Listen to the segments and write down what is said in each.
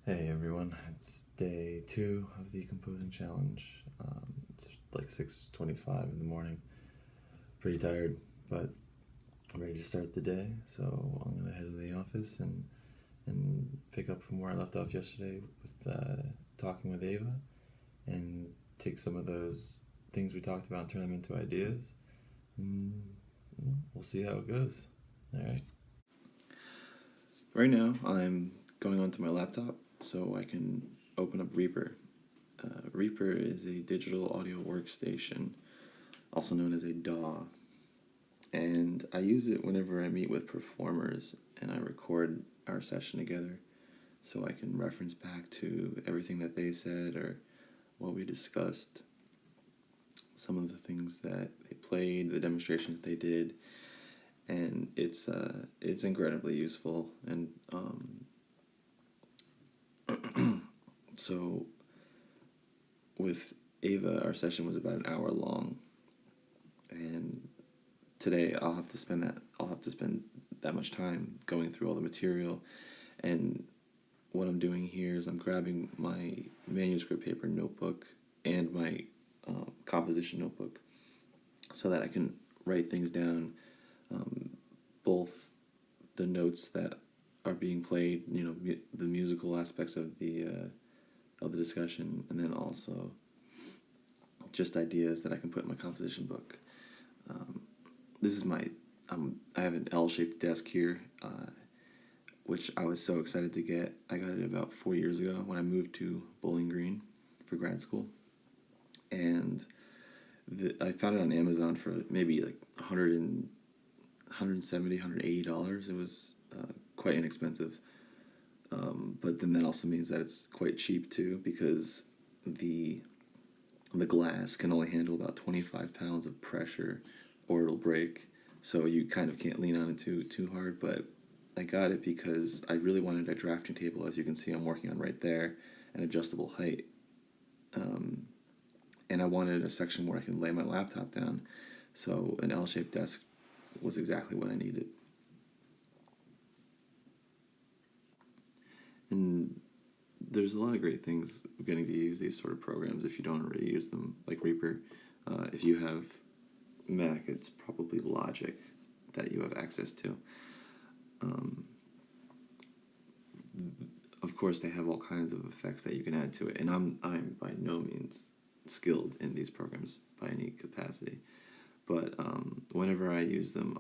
Hey everyone, it's day 2 of the composing challenge. It's like 6:25 in the morning. Pretty tired, but I'm ready to start the day. So I'm gonna head to the office and pick up from where I left off yesterday with talking with Ava, and take some of those things we talked about and turn them into ideas. And we'll see how it goes. All right. Right now, I'm going onto my laptop so I can open up Reaper. Reaper is a digital audio workstation, also known as a DAW, and I use it whenever I meet with performers and I record our session together so I can reference back to everything that they said or what we discussed, some of the things that they played, the demonstrations they did, and it's incredibly useful. And so with Ava, our session was about an hour long, and today I'll have to spend that much time going through all the material. And what I'm doing here is I'm grabbing my manuscript paper notebook and my composition notebook so that I can write things down, both the notes that are being played, the musical aspects of the discussion, and then also just ideas that I can put in my composition book. This is I have an L-shaped desk here, which I was so excited to get. I got it about 4 years ago when I moved to Bowling Green for grad school, and I found it on Amazon for maybe like $170, $180. It was quite inexpensive, but then that also means that it's quite cheap too, because the glass can only handle about 25 pounds of pressure or it'll break, so you kind of can't lean on it too hard. But I got it because I really wanted a drafting table, as you can see I'm working on right there, an adjustable height, and I wanted a section where I can lay my laptop down, so an L-shaped desk was exactly what I needed. And there's a lot of great things getting to use these sort of programs if you don't already use them, like Reaper. If you have Mac, it's probably Logic that you have access to. Of course, they have all kinds of effects that you can add to it, and I'm by no means skilled in these programs by any capacity. But whenever I use them,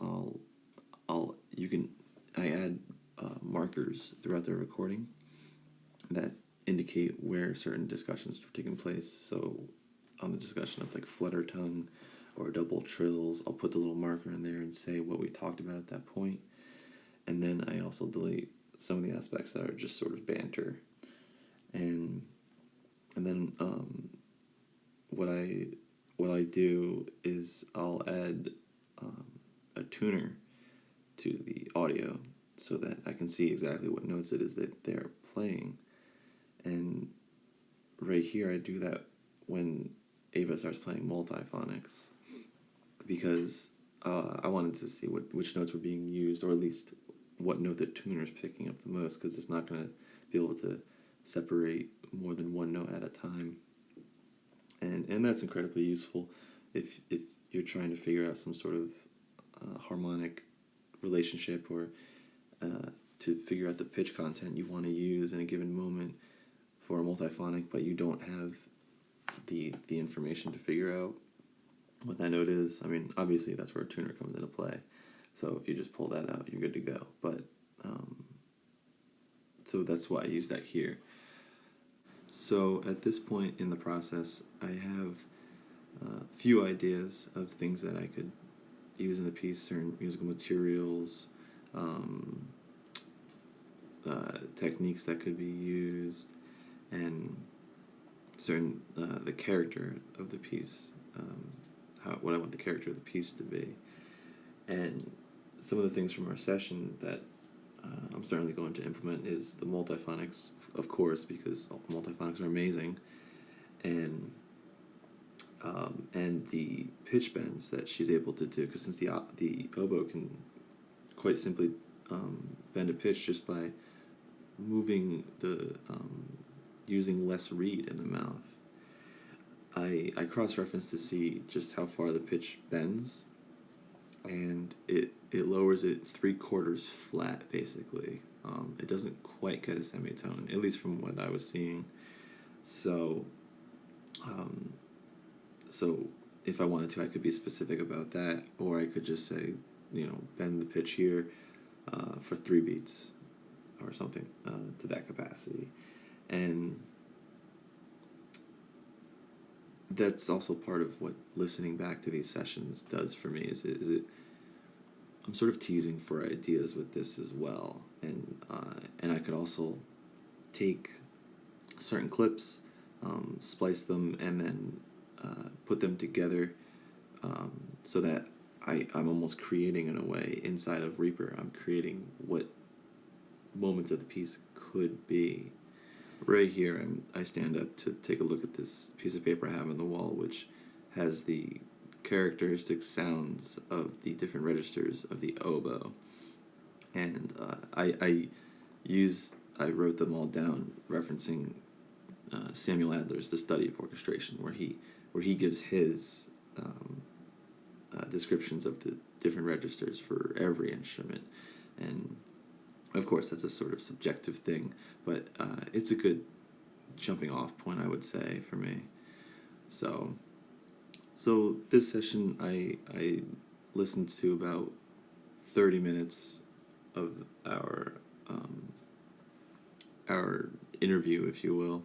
I add markers throughout the recording that indicate where certain discussions are taking place. So on the discussion of like flutter tongue or double trills, I'll put the little marker in there and say what we talked about at that point. And then I also delete some of the aspects that are just sort of banter. And then what I do is I'll add a tuner to the audio so that I can see exactly what notes it is that they're playing. And right here I do that when Ava starts playing multiphonics, because I wanted to see which notes were being used, or at least what note the tuner's picking up the most, because it's not going to be able to separate more than one note at a time. And that's incredibly useful if you're trying to figure out some sort of harmonic relationship, or to figure out the pitch content you want to use in a given moment for a multiphonic, but you don't have the information to figure out what that note is. I mean, obviously that's where a tuner comes into play. So if you just pull that out, you're good to go. But so that's why I use that here. So at this point in the process, I have a few ideas of things that I could use in the piece, certain musical materials, techniques that could be used, and certain the character of the piece, what I want the character of the piece to be. And some of the things from our session that I'm certainly going to implement is the multiphonics, of course, because multiphonics are amazing, and the pitch bends that she's able to do, because since the oboe can quite simply bend a pitch just by moving the using less reed in the mouth. I cross-reference to see just how far the pitch bends, and it lowers it 3/4 flat, basically. It doesn't quite get a semitone, at least from what I was seeing. So, so if I wanted to, I could be specific about that, or I could just say, bend the pitch here for 3 beats or something to that capacity. And that's also part of what listening back to these sessions does for me. Is it I'm sort of teasing for ideas with this as well, and I could also take certain clips, splice them, and then put them together, so that I'm almost creating, in a way, inside of Reaper. I'm creating what moments of the piece could be. Right here, I stand up to take a look at this piece of paper I have on the wall, which has the characteristic sounds of the different registers of the oboe. And I wrote them all down, referencing Samuel Adler's The Study of Orchestration, where he gives his descriptions of the different registers for every instrument. And of course, that's a sort of subjective thing, but it's a good jumping off point, I would say, for me. So this session, I listened to about 30 minutes of our interview, if you will,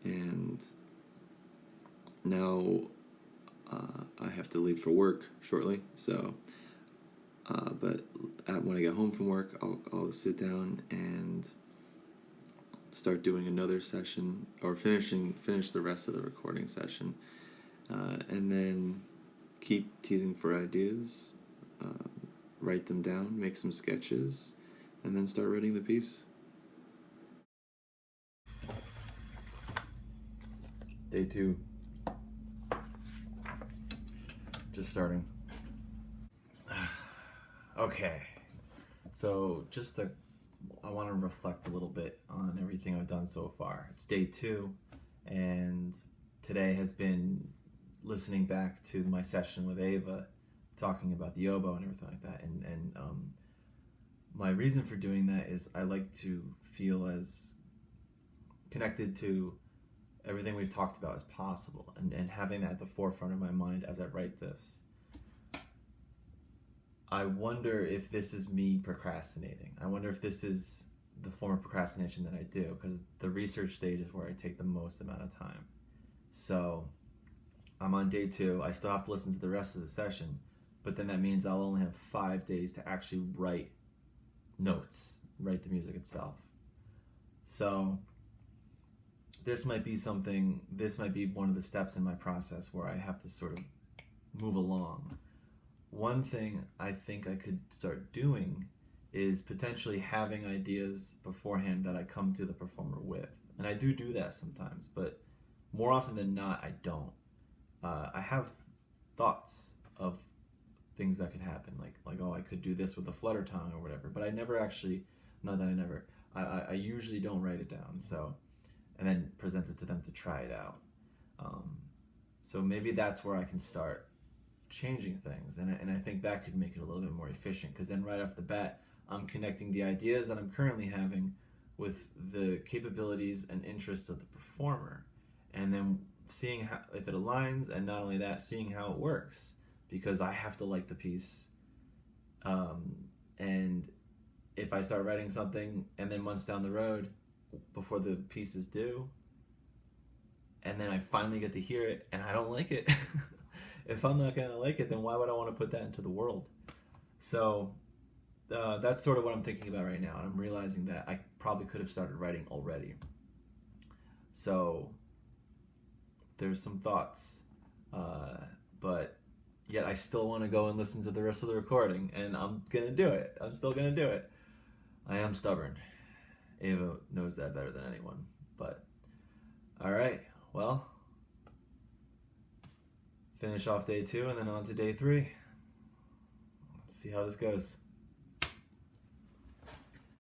and now I have to leave for work shortly. So, but when I get home from work, I'll sit down and start doing another session, or finish the rest of the recording session, and then keep teasing for ideas, write them down, make some sketches, and then start writing the piece. Day 2. Just starting. Okay, so I want to reflect a little bit on everything I've done so far. It's day 2, and today has been listening back to my session with Ava, talking about the oboe and everything like that. And my reason for doing that is I like to feel as connected to everything we've talked about as possible, and having that at the forefront of my mind as I write this. I wonder if this is me procrastinating. I wonder if this is the form of procrastination that I do, because the research stage is where I take the most amount of time. So I'm on day 2. I still have to listen to the rest of the session, but then that means I'll only have 5 days to actually write notes, write the music itself. So this might be one of the steps in my process where I have to sort of move along. One thing I think I could start doing is potentially having ideas beforehand that I come to the performer with. And I do that sometimes, but more often than not, I don't. I have thoughts of things that could happen, like oh, I could do this with a flutter tongue or whatever, but I never actually, I usually don't write it down, so, and then present it to them to try it out. So maybe that's where I can start changing things, and I think that could make it a little bit more efficient, because then right off the bat I'm connecting the ideas that I'm currently having with the capabilities and interests of the performer, and then seeing how, if it aligns, and not only that, seeing how it works, because I have to like the piece, and if I start writing something and then months down the road, before the piece is due, and then I finally get to hear it and I don't like it if I'm not gonna like it, then why would I want to put that into the world? So that's sort of what I'm thinking about right now, and I'm realizing that I probably could have started writing already. So there's some thoughts, but yet I still want to go and listen to the rest of the recording, and I'm gonna do it. I'm still gonna do it. I am stubborn. Ava knows that better than anyone. But all right, well, finish off day 2 and then on to day 3. Let's see how this goes.